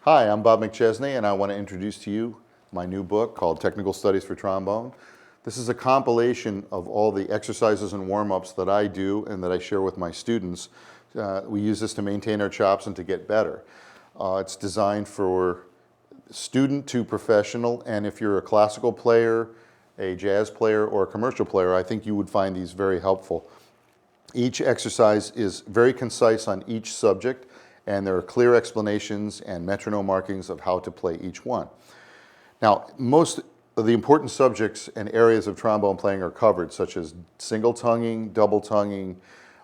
Hi, I'm Bob McChesney, and I want to introduce to you my new book called Technical Studies for Trombone. This is a compilation of all the exercises and warm-ups that I do and that I share with my students. We use this to maintain our chops and to get better. It's designed for student to professional, and if you're a classical player, a jazz player, or a commercial player, I think you would find these very helpful. Each exercise is very concise on each subject, and there are clear explanations and metronome markings of how to play each one. Now, most of the important subjects and areas of trombone playing are covered, such as single tonguing, double tonguing,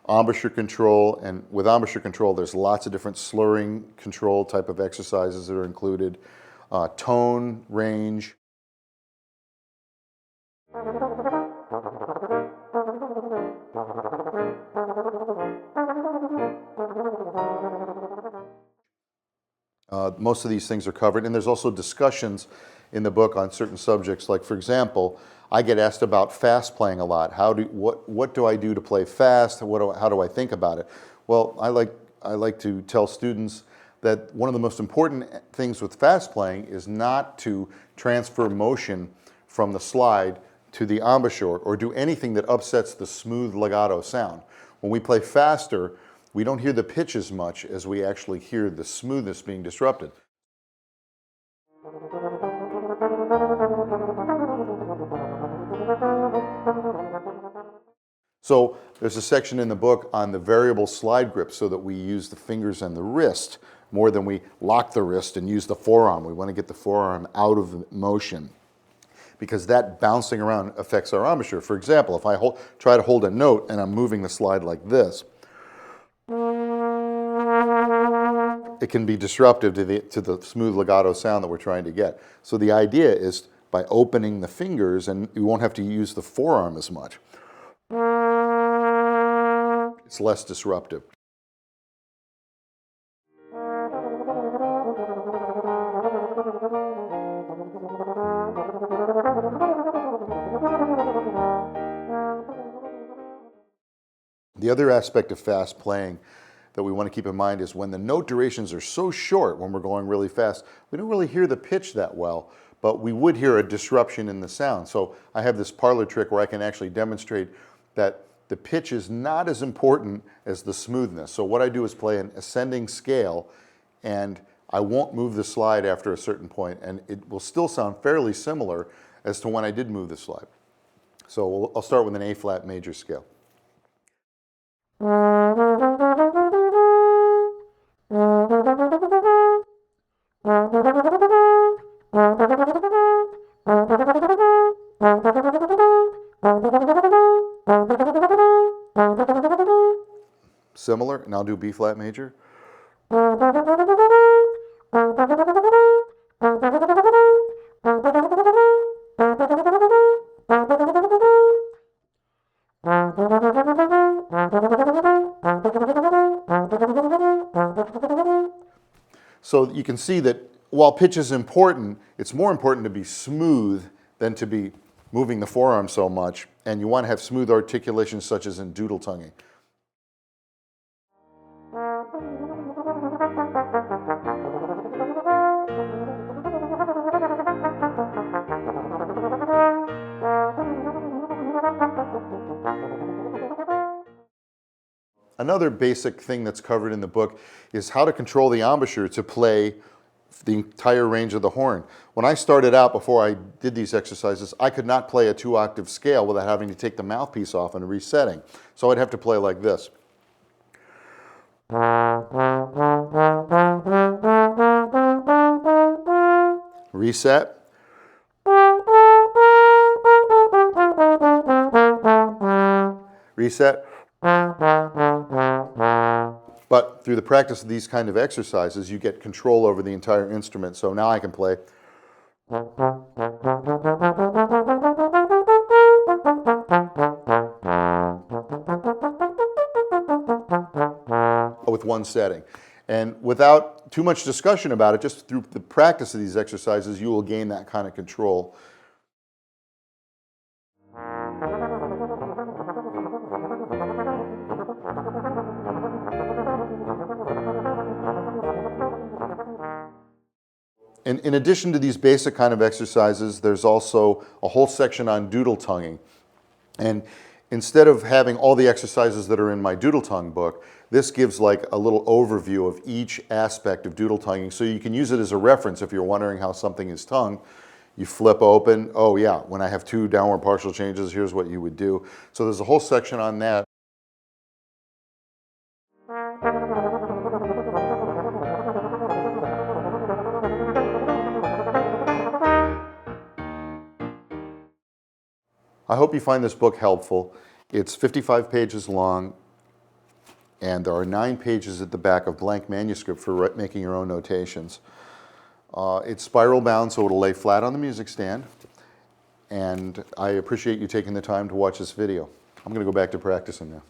embouchure control, and with embouchure control, there's lots of different slurring control type of exercises that are included, tone, range. Most of these things are covered, and there's also discussions in the book on certain subjects. Like, for example, I get asked about fast playing a lot. What do I do to play fast? How do I think about it? Well, I like to tell students that one of the most important things with fast playing is not to transfer motion from the slide to the embouchure or do anything that upsets the smooth legato sound. When we play faster, we don't hear the pitch as much as we actually hear the smoothness being disrupted. So there's a section in the book on the variable slide grip so that we use the fingers and the wrist more than we lock the wrist and use the forearm. We want to get the forearm out of motion because that bouncing around affects our embouchure. For example, if I try to hold a note and I'm moving the slide like this, it can be disruptive to the smooth legato sound that we're trying to get. So the idea is by opening the fingers, and you won't have to use the forearm as much. It's less disruptive. The other aspect of fast playing that we want to keep in mind is when the note durations are so short, when we're going really fast, we don't really hear the pitch that well, but we would hear a disruption in the sound. So I have this parlor trick where I can actually demonstrate that the pitch is not as important as the smoothness. So what I do is play an ascending scale, and I won't move the slide after a certain point, and it will still sound fairly similar as to when I did move the slide. So I'll start with an A-flat major scale. Similar, and I'll do B flat major. So you can see that while pitch is important, it's more important to be smooth than to be moving the forearm so much, and you want to have smooth articulation such as in doodle tonguing. Another basic thing that's covered in the book is how to control the embouchure to play the entire range of the horn. When I started out, before I did these exercises, I could not play a 2-octave scale without having to take the mouthpiece off and resetting. So I'd have to play like this. Reset. Reset. But through the practice of these kind of exercises, you get control over the entire instrument. So now I can play. With one setting. And without too much discussion about it, just through the practice of these exercises, you will gain that kind of control. In addition to these basic kind of exercises, there's also a whole section on doodle tonguing. And instead of having all the exercises that are in my doodle tongue book, this gives like a little overview of each aspect of doodle tonguing, so you can use it as a reference if you're wondering how something is tongued. You flip open, oh yeah, when I have 2 downward partial changes, here's what you would do. So there's a whole section on that. I hope you find this book helpful. It's 55 pages long, and there are 9 pages at the back of blank manuscript for making your own notations. It's spiral bound, so it'll lay flat on the music stand, and I appreciate you taking the time to watch this video. I'm going to go back to practicing now.